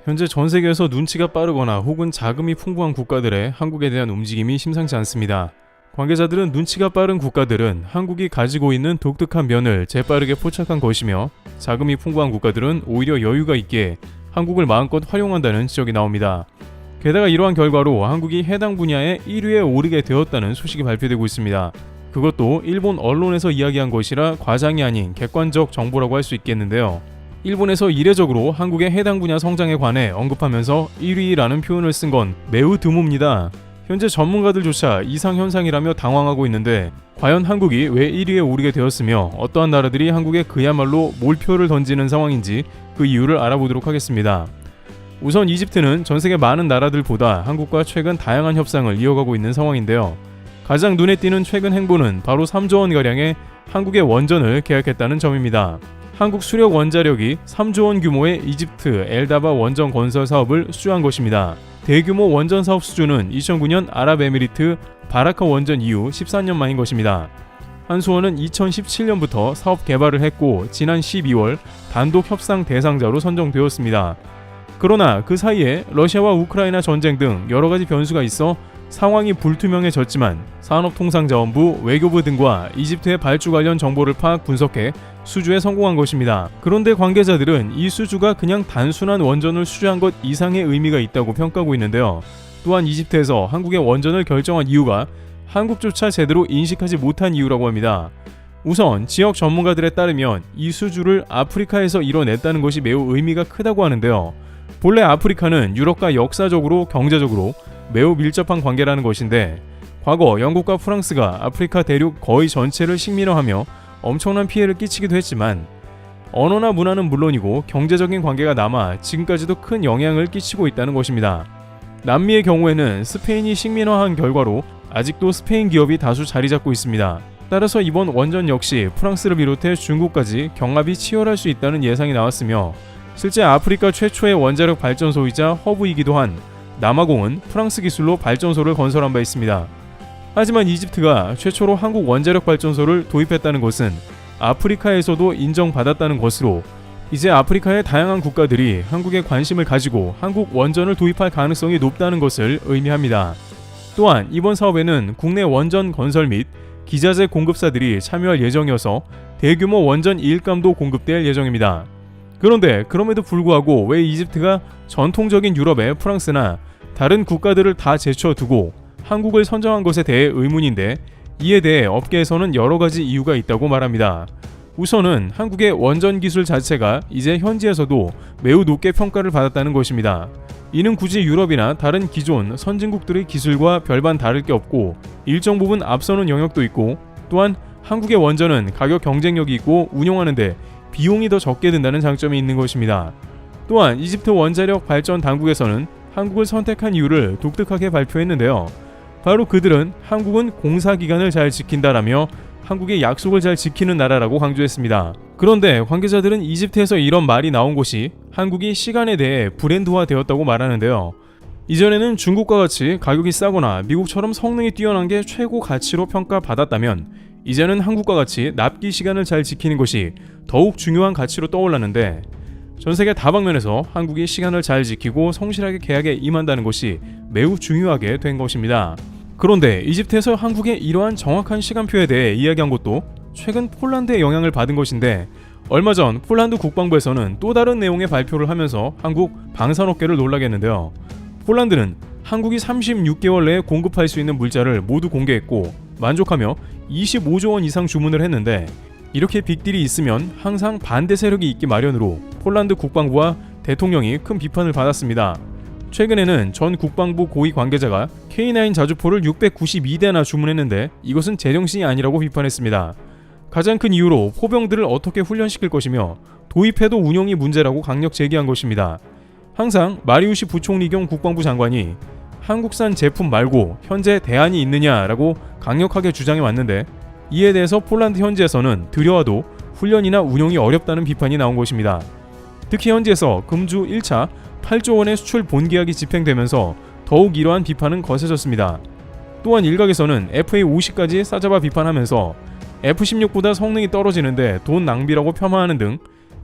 현재 전 세계에서 눈치가 빠르거나 혹은 자금이 풍부한 국가들의 한국에 대한 움직임이 심상치 않습니다. 관계자들은 눈치가 빠른 국가들은 한국이 가지고 있는 독특한 면을 재빠르게 포착한 것이며, 자금이 풍부한 국가들은 오히려 여유가 있게 한국을 마음껏 활용한다는 지적이 나옵니다. 게다가 이러한 결과로 한국이 해당 분야에 1위에 오르게 되었다는 소식이 발표되고 있습니다. 그것도 일본 언론에서 이야기한 것이라 과장이 아닌 객관적 정보라고 할 수 있겠는데요. 일본에서 이례적으로 한국의 해당 분야 성장에 관해 언급하면서 1위라는 표현을 쓴 건 매우 드뭅니다. 현재 전문가들조차 이상현상이라며 당황하고 있는데, 과연 한국이 왜 1위에 오르게 되었으며 어떠한 나라들이 한국에 그야말로 몰표를 던지는 상황인지 그 이유를 알아보도록 하겠습니다. 우선 이집트는 전 세계 많은 나라들보다 한국과 최근 다양한 협상을 이어가고 있는 상황인데요. 가장 눈에 띄는 최근 행보는 바로 3조 원가량의 한국의 원전을 계약했다는 점입니다. 한국 수력 원자력이 3조 원 규모의 이집트 엘다바 원전 건설 사업을 수주한 것입니다. 대규모 원전 사업 수주는 2009년 아랍에미리트 바라카 원전 이후 14년 만인 것입니다. 한수원은 2017년부터 사업 개발을 했고, 지난 12월 단독 협상 대상자로 선정되었습니다. 그러나 그 사이에 러시아와 우크라이나 전쟁 등 여러 가지 변수가 있어 상황이 불투명해졌지만, 산업통상자원부, 외교부 등과 이집트의 발주 관련 정보를 파악 분석해 수주에 성공한 것입니다. 그런데 관계자들은 이 수주가 그냥 단순한 원전을 수주한 것 이상의 의미가 있다고 평가하고 있는데요. 또한 이집트에서 한국의 원전을 결정한 이유가 한국조차 제대로 인식하지 못한 이유라고 합니다. 우선 지역 전문가들에 따르면 이 수주를 아프리카에서 이뤄냈다는 것이 매우 의미가 크다고 하는데요. 본래 아프리카는 유럽과 역사적으로, 경제적으로 매우 밀접한 관계라는 것인데, 과거 영국과 프랑스가 아프리카 대륙 거의 전체를 식민화하며 엄청난 피해를 끼치기도 했지만, 언어나 문화는 물론이고 경제적인 관계가 남아 지금까지도 큰 영향을 끼치고 있다는 것입니다. 남미의 경우에는 스페인이 식민화한 결과로 아직도 스페인 기업이 다수 자리 잡고 있습니다. 따라서 이번 원전 역시 프랑스를 비롯해 중국까지 경합이 치열할 수 있다는 예상이 나왔으며, 실제 아프리카 최초의 원자력 발전소이자 허브이기도 한 남아공은 프랑스 기술로 발전소를 건설한 바 있습니다. 하지만 이집트가 최초로 한국 원자력 발전소를 도입했다는 것은 아프리카에서도 인정받았다는 것으로, 이제 아프리카의 다양한 국가들이 한국에 관심을 가지고 한국 원전을 도입할 가능성이 높다는 것을 의미합니다. 또한 이번 사업에는 국내 원전 건설 및 기자재 공급사들이 참여할 예정이어서 대규모 원전 일감도 공급될 예정입니다. 그런데 그럼에도 불구하고 왜 이집트가 전통적인 유럽의 프랑스나 다른 국가들을 다 제쳐두고 한국을 선정한 것에 대해 의문인데, 이에 대해 업계에서는 여러 가지 이유가 있다고 말합니다. 우선은 한국의 원전 기술 자체가 이제 현지에서도 매우 높게 평가를 받았다는 것입니다. 이는 굳이 유럽이나 다른 기존 선진국들의 기술과 별반 다를 게 없고, 일정 부분 앞서는 영역도 있고, 또한 한국의 원전은 가격 경쟁력이 있고 운용하는데 비용이 더 적게 든다는 장점이 있는 것입니다. 또한 이집트 원자력 발전 당국에서는 한국을 선택한 이유를 독특하게 발표했는데요. 바로 그들은 한국은 공사기간을 잘 지킨다라며 한국의 약속을 잘 지키는 나라라고 강조했습니다. 그런데 관계자들은 이집트에서 이런 말이 나온 것이 한국이 시간에 대해 브랜드화 되었다고 말하는데요. 이전에는 중국과 같이 가격이 싸거나 미국처럼 성능이 뛰어난 게 최고 가치로 평가받았다면, 이제는 한국과 같이 납기 시간을 잘 지키는 것이 더욱 중요한 가치로 떠올랐는데, 전세계 다방면에서 한국이 시간을 잘 지키고 성실하게 계약에 임한다는 것이 매우 중요하게 된 것입니다. 그런데 이집트에서 한국의 이러한 정확한 시간표에 대해 이야기한 것도 최근 폴란드의 영향을 받은 것인데, 얼마 전 폴란드 국방부에서는 또 다른 내용의 발표를 하면서 한국 방산업계를 놀라게 했는데요. 폴란드는 한국이 36개월 내에 공급할 수 있는 물자를 모두 공개했고, 만족하며 25조 원 이상 주문을 했는데, 이렇게 빅딜이 있으면 항상 반대 세력이 있기 마련으로 폴란드 국방부와 대통령이 큰 비판을 받았습니다. 최근에는 전 국방부 고위 관계자가 K9 자주포를 692대나 주문했는데 이것은 제정신이 아니라고 비판했습니다. 가장 큰 이유로 포병들을 어떻게 훈련시킬 것이며 도입해도 운용이 문제라고 강력 제기한 것입니다. 항상 마리우시 부총리 겸 국방부 장관이 한국산 제품 말고 현재 대안이 있느냐라고 강력하게 주장해 왔는데, 이에 대해서 폴란드 현지에서는 들여와도 훈련이나 운용이 어렵다는 비판이 나온 것입니다. 특히 현지에서 금주 1차 8조 원의 수출 본계약이 집행되면서 더욱 이러한 비판은 거세졌습니다. 또한 일각에서는 FA50까지 싸잡아 비판하면서 F-16보다 성능이 떨어지는데 돈 낭비라고 폄하하는 등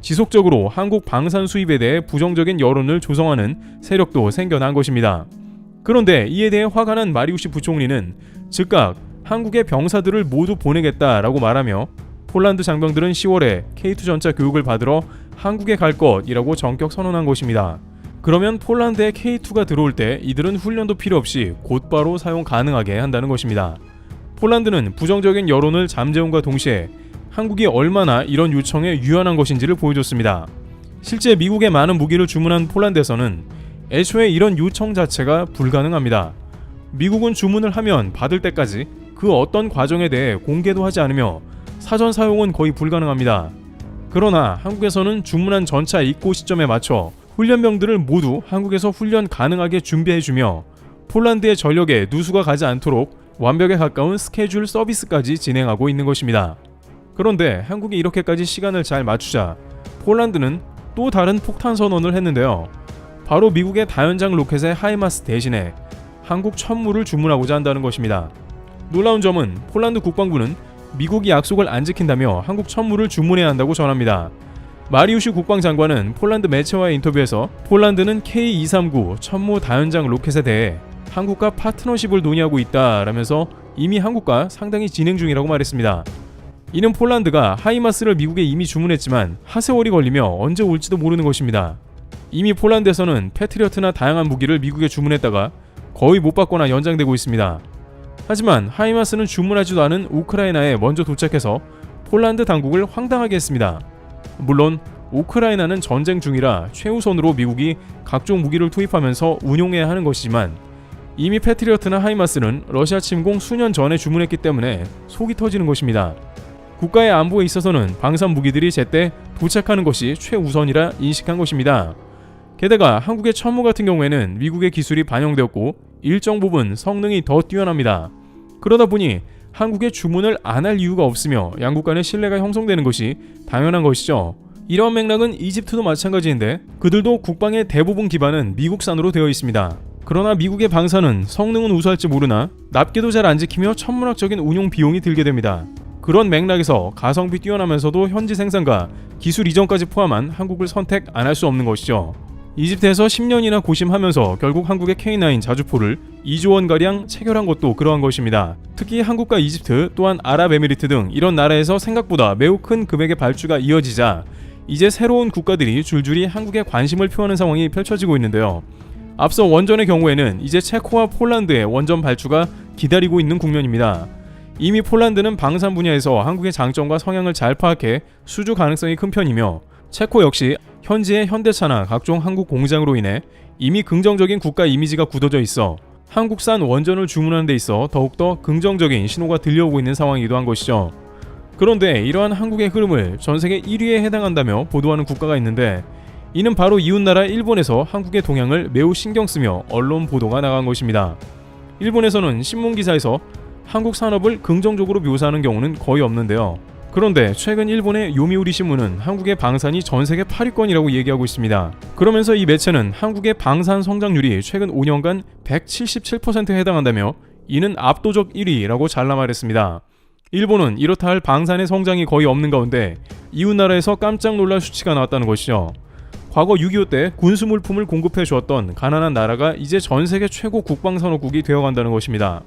지속적으로 한국 방산 수입에 대해 부정적인 여론을 조성하는 세력도 생겨난 것입니다. 그런데 이에 대해 화가 난 마리우시 부총리는 즉각 한국의 병사들을 모두 보내겠다라고 말하며 폴란드 장병들은 10월에 K2 전차 교육을 받으러 한국에 갈 것이라고 전격 선언한 것입니다. 그러면 폴란드에 K2가 들어올 때 이들은 훈련도 필요 없이 곧바로 사용 가능하게 한다는 것입니다. 폴란드는 부정적인 여론을 잠재움과 동시에 한국이 얼마나 이런 요청에 유연한 것인지를 보여줬습니다. 실제 미국의 많은 무기를 주문한 폴란드에서는 애초에 이런 요청 자체가 불가능합니다. 미국은 주문을 하면 받을 때까지 그 어떤 과정에 대해 공개도 하지 않으며 사전 사용은 거의 불가능합니다. 그러나 한국에서는 주문한 전차 입고 시점에 맞춰 훈련병들을 모두 한국에서 훈련 가능하게 준비해주며 폴란드의 전력에 누수가 가지 않도록 완벽에 가까운 스케줄 서비스까지 진행하고 있는 것입니다. 그런데 한국이 이렇게까지 시간을 잘 맞추자 폴란드는 또 다른 폭탄 선언을 했는데요. 바로 미국의 다연장 로켓의 하이마스 대신에 한국 천무를 주문하고자 한다는 것입니다. 놀라운 점은 폴란드 국방부는 미국이 약속을 안 지킨다며 한국 천무를 주문해야 한다고 전합니다. 마리우시 국방장관은 폴란드 매체와의 인터뷰에서 폴란드는 K239 천무 다연장 로켓에 대해 한국과 파트너십을 논의하고 있다라면서 이미 한국과 상당히 진행 중이라고 말했습니다. 이는 폴란드가 하이마스를 미국에 이미 주문했지만 하세월이 걸리며 언제 올지도 모르는 것입니다. 이미 폴란드에서는 패트리어트나 다양한 무기를 미국에 주문했다가 거의 못 받거나 연장되고 있습니다. 하지만 하이마스는 주문하지도 않은 우크라이나에 먼저 도착해서 폴란드 당국을 황당하게 했습니다. 물론 우크라이나는 전쟁 중이라 최우선으로 미국이 각종 무기를 투입하면서 운용해야 하는 것이지만 이미 패트리어트나 하이마스는 러시아 침공 수년 전에 주문했기 때문에 속이 터지는 것입니다. 국가의 안보에 있어서는 방산 무기들이 제때 도착하는 것이 최우선이라 인식한 것입니다. 게다가 한국의 천무 같은 경우에는 미국의 기술이 반영되었고 일정 부분 성능이 더 뛰어납니다. 그러다 보니 한국의 주문을 안 할 이유가 없으며 양국 간의 신뢰가 형성되는 것이 당연한 것이죠. 이러한 맥락은 이집트도 마찬가지인데 그들도 국방의 대부분 기반은 미국산으로 되어 있습니다. 그러나 미국의 방산은 성능은 우수할지 모르나 납기도 잘 안 지키며 천문학적인 운용 비용이 들게 됩니다. 그런 맥락에서 가성비 뛰어나면서도 현지 생산과 기술 이전까지 포함한 한국을 선택 안 할 수 없는 것이죠. 이집트에서 10년이나 고심하면서 결국 한국의 K9 자주포를 2조 원가량 체결한 것도 그러한 것입니다. 특히 한국과 이집트 또한 아랍에미리트 등 이런 나라에서 생각보다 매우 큰 금액의 발주가 이어지자 이제 새로운 국가들이 줄줄이 한국에 관심을 표하는 상황이 펼쳐지고 있는데요. 앞서 원전의 경우에는 이제 체코와 폴란드의 원전 발주가 기다리고 있는 국면입니다. 이미 폴란드는 방산 분야에서 한국의 장점과 성향을 잘 파악해 수주 가능성이 큰 편이며 체코 역시 현지의 현대차나 각종 한국 공장으로 인해 이미 긍정적인 국가 이미지가 굳어져 있어 한국산 원전을 주문하는 데 있어 더욱더 긍정적인 신호가 들려오고 있는 상황이기도 한 것이죠. 그런데 이러한 한국의 흐름을 전세계 1위에 해당한다며 보도하는 국가가 있는데 이는 바로 이웃나라 일본에서 한국의 동향을 매우 신경쓰며 언론 보도가 나간 것입니다. 일본에서는 신문기사에서 한국 산업을 긍정적으로 묘사하는 경우는 거의 없는데요. 그런데 최근 일본의 요미우리 신문은 한국의 방산이 전세계 8위권이라고 얘기하고 있습니다. 그러면서 이 매체는 한국의 방산 성장률이 최근 5년간 177%에 해당한다며 이는 압도적 1위라고 잘라 말했습니다. 일본은 이렇다 할 방산의 성장이 거의 없는 가운데 이웃나라에서 깜짝 놀랄 수치가 나왔다는 것이죠. 과거 6.25 때 군수 물품을 공급해 주었던 가난한 나라가 이제 전세계 최고 국방산업국이 되어간다는 것입니다.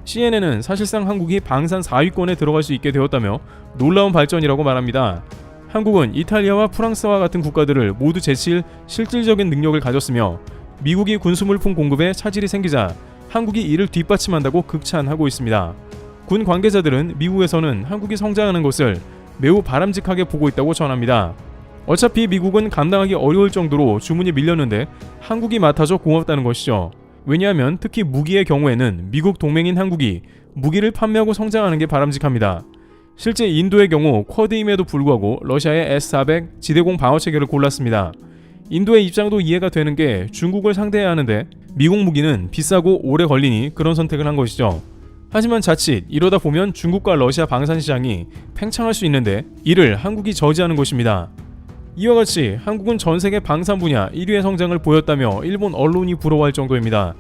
CNN은 사실상 한국이 방산 4위권에 들어갈 수 있게 되었다며 놀라운 발전이라고 말합니다. 한국은 이탈리아와 프랑스와 같은 국가들을 모두 제칠 실질적인 능력을 가졌으며 미국이 군수물품 공급에 차질이 생기자 한국이 이를 뒷받침한다고 극찬하고 있습니다. 군 관계자들은 미국에서는 한국이 성장하는 것을 매우 바람직하게 보고 있다고 전합니다. 어차피 미국은 감당하기 어려울 정도로 주문이 밀렸는데 한국이 맡아줘 고맙다는 것이죠. 왜냐하면 특히 무기의 경우에는 미국 동맹인 한국이 무기를 판매하고 성장하는 게 바람직합니다. 실제 인도의 경우 쿼드임에도 불구하고 러시아의 S-400 지대공 방어체계를 골랐습니다. 인도의 입장도 이해가 되는 게 중국을 상대해야 하는데 미국 무기는 비싸고 오래 걸리니 그런 선택을 한 것이죠. 하지만 자칫 이러다 보면 중국과 러시아 방산 시장이 팽창할 수 있는데 이를 한국이 저지하는 것입니다. 이와 같이 한국은 전세계 방산 분야 1위의 성장을 보였다며 일본 언론이 부러워할 정도입니다.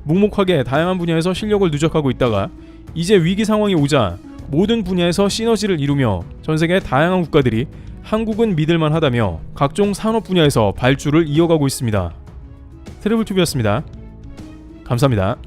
묵묵하게 다양한 분야에서 실력을 누적하고 있다가 이제 위기 상황이 오자 모든 분야에서 시너지를 이루며 전세계의 다양한 국가들이 한국은 믿을만하다며 각종 산업 분야에서 발주를 이어가고 있습니다. 트래블튜브였습니다. 감사합니다.